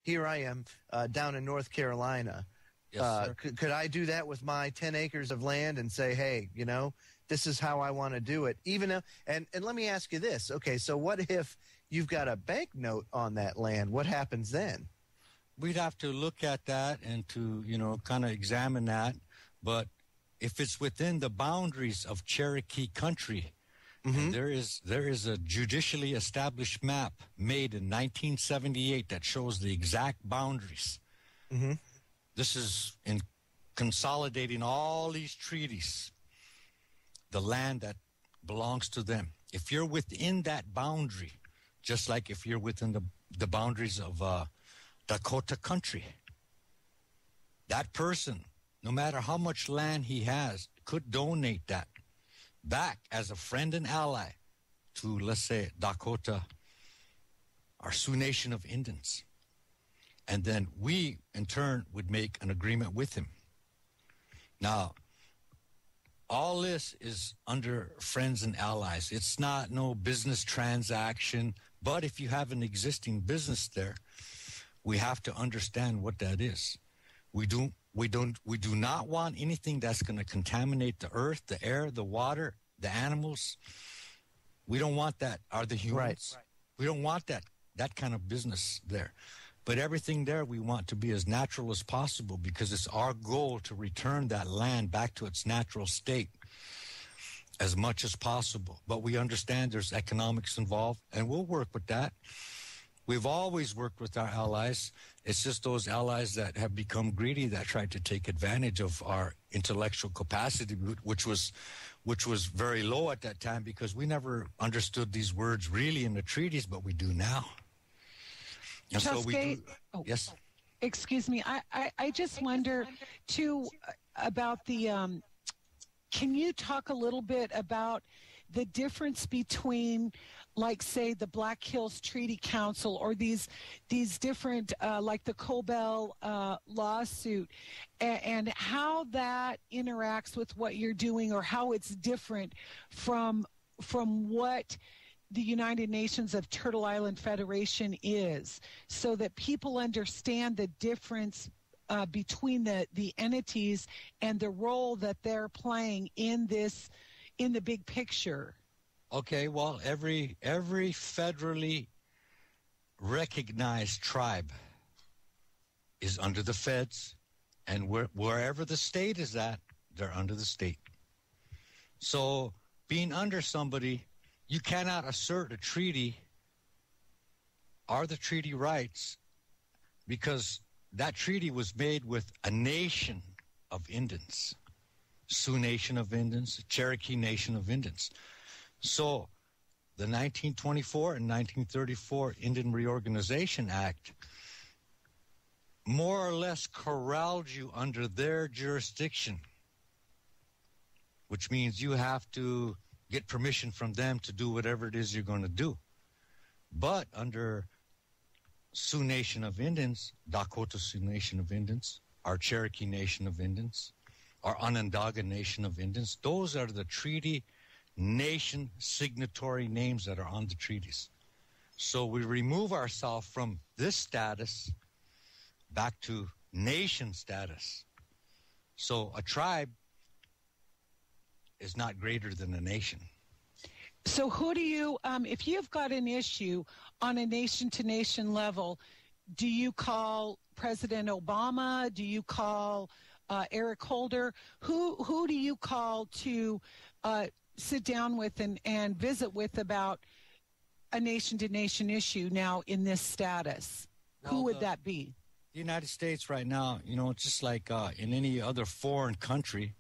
here I am down in North Carolina. Yes, sir. Could I do that with my 10 acres of land and say, hey, this is how I want to do it? Even though, and let me ask you this. Okay, so what if you've got a bank note on that land? What happens then? We'd have to look at that and to, kind of examine that. But if it's within the boundaries of Cherokee country, and there is a judicially established map made in 1978 that shows the exact boundaries. This is in consolidating all these treaties, the land that belongs to them. If you're within that boundary, just like if you're within the boundaries of Dakota country, that person, no matter how much land he has, could donate that back as a friend and ally to, let's say, Dakota, our Sioux Nation of Indians. And then we, in turn, would make an agreement with him. Now, all this is under friends and allies. It's not no business transaction. But if you have an existing business there, we have to understand what that is. We do not want anything that's going to contaminate the earth, the air, the water, the animals. We don't want that, or the humans. Right. We don't want that kind of business there. But everything there we want to be as natural as possible, because it's our goal to return that land back to its natural state as much as possible. But we understand there's economics involved, and we'll work with that. We've always worked with our allies. It's just those allies that have become greedy that tried to take advantage of our intellectual capacity, which was very low at that time, because we never understood these words really in the treaties, but we do now. And Chaska, so we do. Yes. Excuse me. I just wonder too about the. Can you talk a little bit about the difference between, like, say, the Black Hills Treaty Council or these different, like the Cobell lawsuit, and how that interacts with what you're doing, or how it's different from what the United Nations of Turtle Island Federation is, so that people understand the difference between the entities and the role that they're playing in the big picture. Okay, well, every federally recognized tribe is under the feds, and wherever the state is at, they're under the state. So being under somebody, you cannot assert a treaty or the treaty rights, because that treaty was made with a nation of Indians, Sioux Nation of Indians, Cherokee Nation of Indians. So the 1924 and 1934 Indian Reorganization Act more or less corralled you under their jurisdiction, which means you have to get permission from them to do whatever it is you're going to do. But under Sioux Nation of Indians, Dakota Sioux Nation of Indians, our Cherokee Nation of Indians, our Onondaga Nation of Indians, those are the treaty nation signatory names that are on the treaties. So we remove ourselves from this status back to nation status. So a tribe is not greater than a nation. So who do you, if you've got an issue on a nation-to-nation level, do you call President Obama? Do you call Eric Holder? Who do you call to sit down with and visit with about a nation-to-nation issue now in this status? Well, who would that be? The United States right now, it's just like in any other foreign country,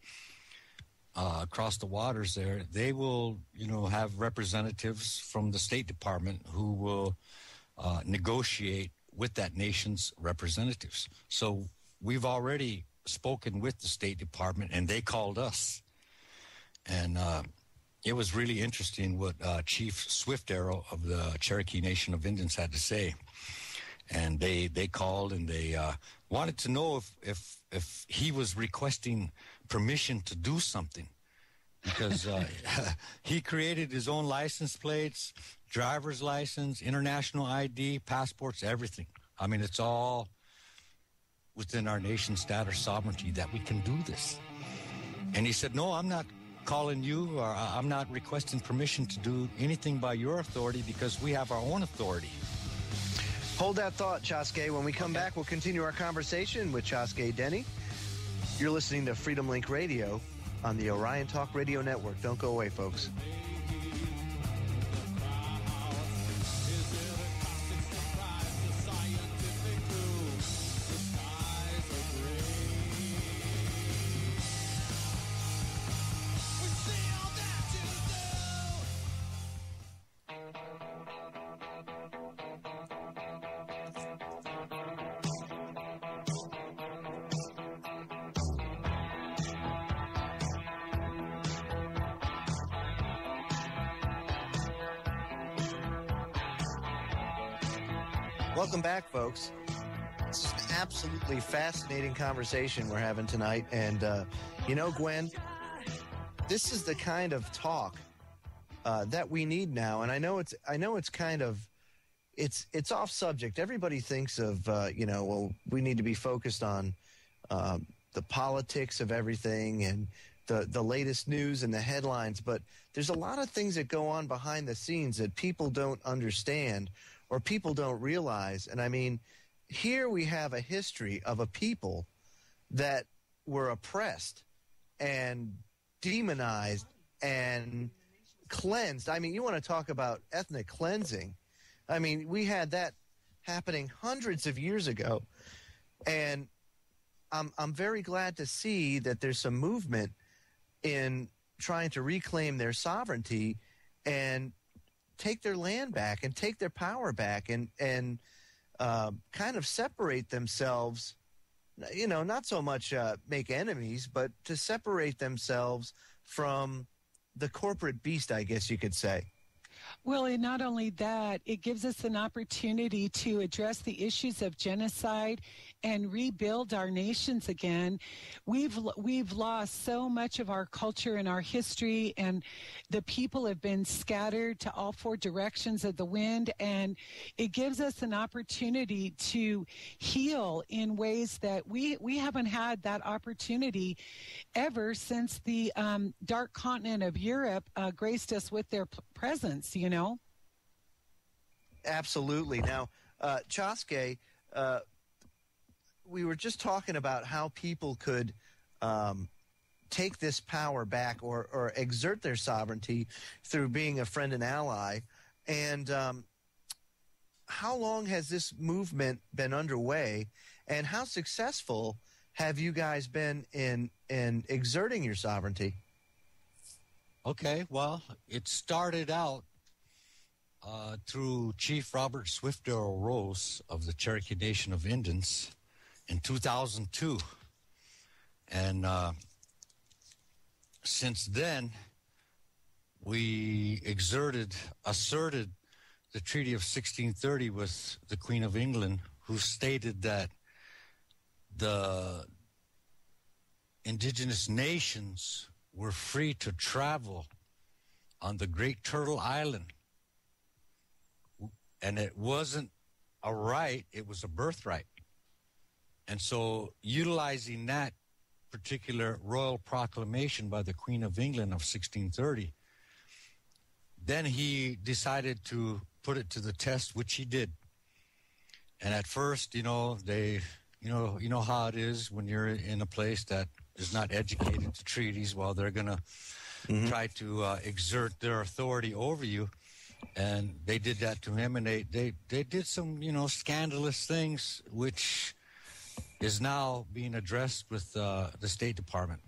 across the waters there, they will, have representatives from the State Department who will negotiate with that nation's representatives. So we've already spoken with the State Department, and they called us. And it was really interesting what Chief Swift Arrow of the Cherokee Nation of Indians had to say. And they called, and they wanted to know if he was requesting permission to do something, because he created his own license plates, driver's license, international ID, passports, everything. I mean, it's all within our nation's status sovereignty that we can do this. And he said, no, I'm not calling you, or I'm not requesting permission to do anything by your authority because we have our own authority. Hold that thought, Chaska. When we come back, we'll continue our conversation with Chaska Denny. You're listening to Freedom Link Radio on the Orion Talk Radio Network. Don't go away, folks. Welcome back, folks. It's an absolutely fascinating conversation we're having tonight. And, Gwen, this is the kind of talk that we need now. And I know it's kind of, it's off subject. Everybody thinks of, well, we need to be focused on the politics of everything and the latest news and the headlines. But there's a lot of things that go on behind the scenes that people don't understand or people don't realize. And I mean, here we have a history of a people that were oppressed and demonized and cleansed. I mean, you want to talk about ethnic cleansing. I mean, we had that happening hundreds of years ago. And I'm very glad to see that there's some movement in trying to reclaim their sovereignty and take their land back and take their power back and kind of separate themselves, not so much make enemies, but to separate themselves from the corporate beast, I guess you could say. Well, and not only that, it gives us an opportunity to address the issues of genocide and rebuild our nations again. We've lost so much of our culture and our history, and the people have been scattered to all four directions of the wind, and it gives us an opportunity to heal in ways that we haven't had that opportunity ever since the dark continent of Europe graced us with their presence, Absolutely. Now, Chaska, we were just talking about how people could take this power back or exert their sovereignty through being a friend and ally. And how long has this movement been underway, and how successful have you guys been in exerting your sovereignty? Okay, well, it started out through Chief Robert Swiftdale Rose of the Cherokee Nation of Indians in 2002. And since then, we asserted the Treaty of 1630 with the Queen of England, who stated that the indigenous nations were free to travel on the Great Turtle Island. And it wasn't a right, it was a birthright. And so utilizing that particular royal proclamation by the Queen of England of 1630, then he decided to put it to the test, which he did. And at first, you know how it is when you're in a place that is not educated to treaties. Well, they're going to try to exert their authority over you. And they did that to him, and they did some, scandalous things, which is now being addressed with the State Department.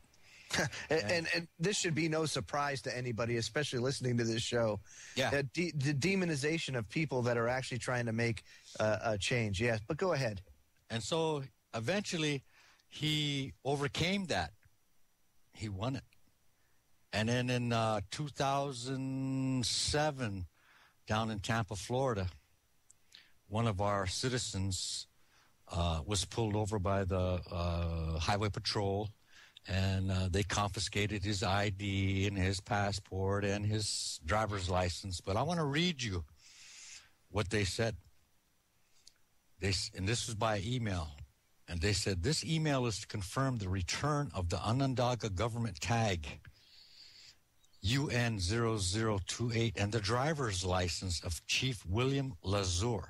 and this should be no surprise to anybody, especially listening to this show. Yeah. The demonization of people that are actually trying to make a change. Yes, but go ahead. And so eventually he overcame that. He won it. And then in 2007, down in Tampa, Florida, one of our citizens was pulled over by the Highway Patrol, and they confiscated his ID and his passport and his driver's license. But I want to read you what they said. And this was by email. And they said, this email is to confirm the return of the Onondaga government tag, UN0028, and the driver's license of Chief William Lazur.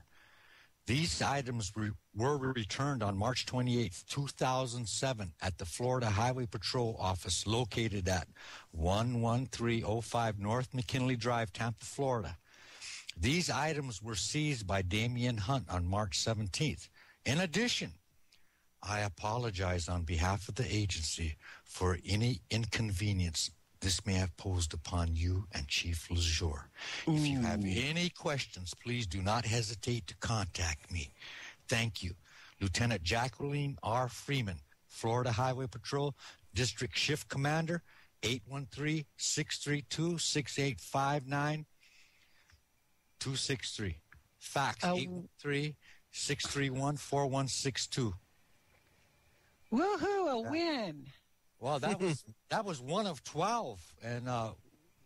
These items were returned on March 28, 2007 at the Florida Highway Patrol office located at 11305 North McKinley Drive, Tampa, Florida. These items were seized by Damian Hunt on March 17th. In addition, I apologize on behalf of the agency for any inconvenience this may have posed upon you and Chief Lazur. If you have any questions, please do not hesitate to contact me. Thank you. Lieutenant Jacqueline R. Freeman, Florida Highway Patrol, District Shift Commander, 813-632-6859-263. Fax, 813-631-4162. Woohoo, a win. Well, that was one of 12, and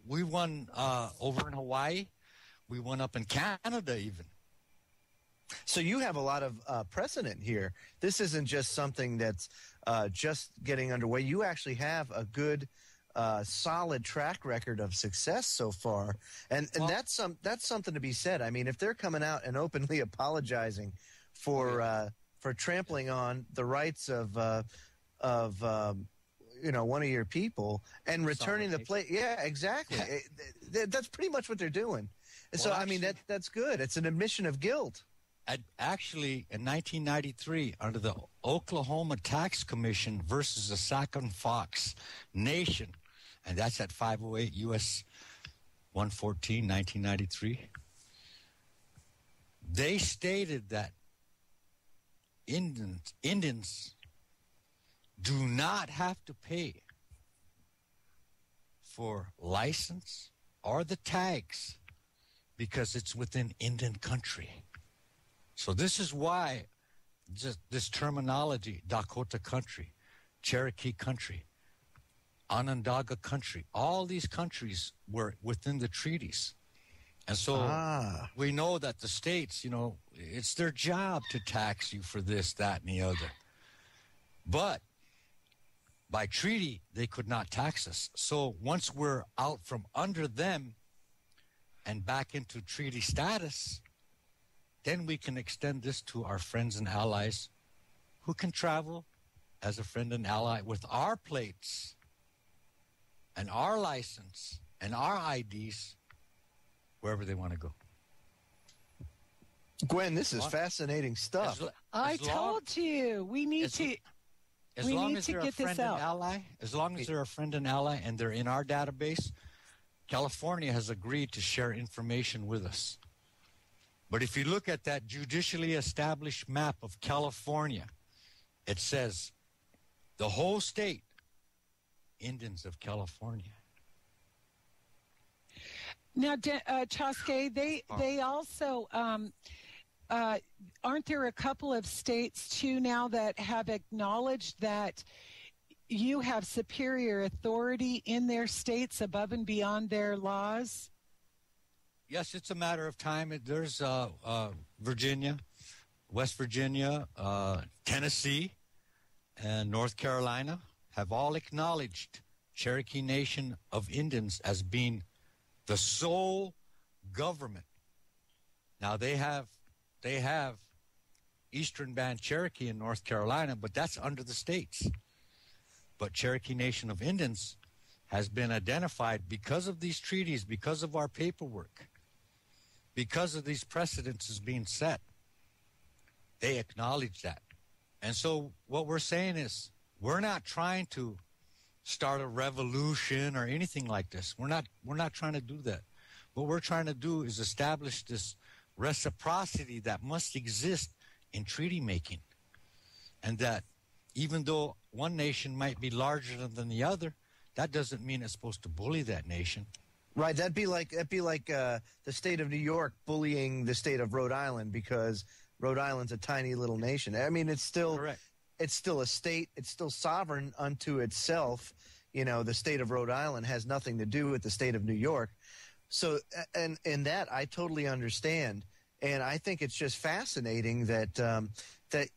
we won over in Hawaii. We won up in Canada even. So you have a lot of precedent here. This isn't just something that's just getting underway. You actually have a good, solid track record of success so far, and that's something to be said. I mean, if they're coming out and openly apologizing for trampling on the rights of one of your people and returning the plate. Yeah, exactly. That's pretty much what they're doing. Well, so, actually, I mean, that's good. It's an admission of guilt. Actually, in 1993, under the Oklahoma Tax Commission versus the Sac and Fox Nation, and that's at 508 U.S. 114, 1993, they stated that Indians do not have to pay for license or the tags because it's within Indian country. So this is why this terminology, Dakota country, Cherokee country, Onondaga country, all these countries were within the treaties. And so we know that the states, it's their job to tax you for this, that, and the other. But by treaty, they could not tax us. So once we're out from under them and back into treaty status, then we can extend this to our friends and allies who can travel as a friend and ally with our plates and our license and our IDs wherever they want to go. Gwen, this is fascinating stuff. I told you we need to. As long as they're a friend and ally, as long as they're a friend and ally and they're in our database, California has agreed to share information with us. But if you look at that judicially established map of California, it says the whole state, Indians of California. Now, Chaska, they also aren't there a couple of states too now that have acknowledged that you have superior authority in their states above and beyond their laws? Yes, it's a matter of time. There's Virginia, West Virginia, Tennessee, and North Carolina have all acknowledged Cherokee Nation of Indians as being the sole government. Now they have Eastern Band Cherokee in North Carolina, but that's under the states. But Cherokee Nation of Indians has been identified because of these treaties, because of our paperwork, because of these precedences being set. They acknowledge that. And so what we're saying is we're not trying to start a revolution or anything like this. We're not trying to do that. What we're trying to do is establish this reciprocity that must exist in treaty making. And that even though one nation might be larger than the other, that doesn't mean it's supposed to bully that nation. Right, that'd be like the state of New York bullying the state of Rhode Island because Rhode Island's a tiny little nation. I mean, it's still correct. It's still a state. It's still sovereign unto itself. The state of Rhode Island has nothing to do with the state of New York. So, and in that, I totally understand. And I think it's just fascinating that that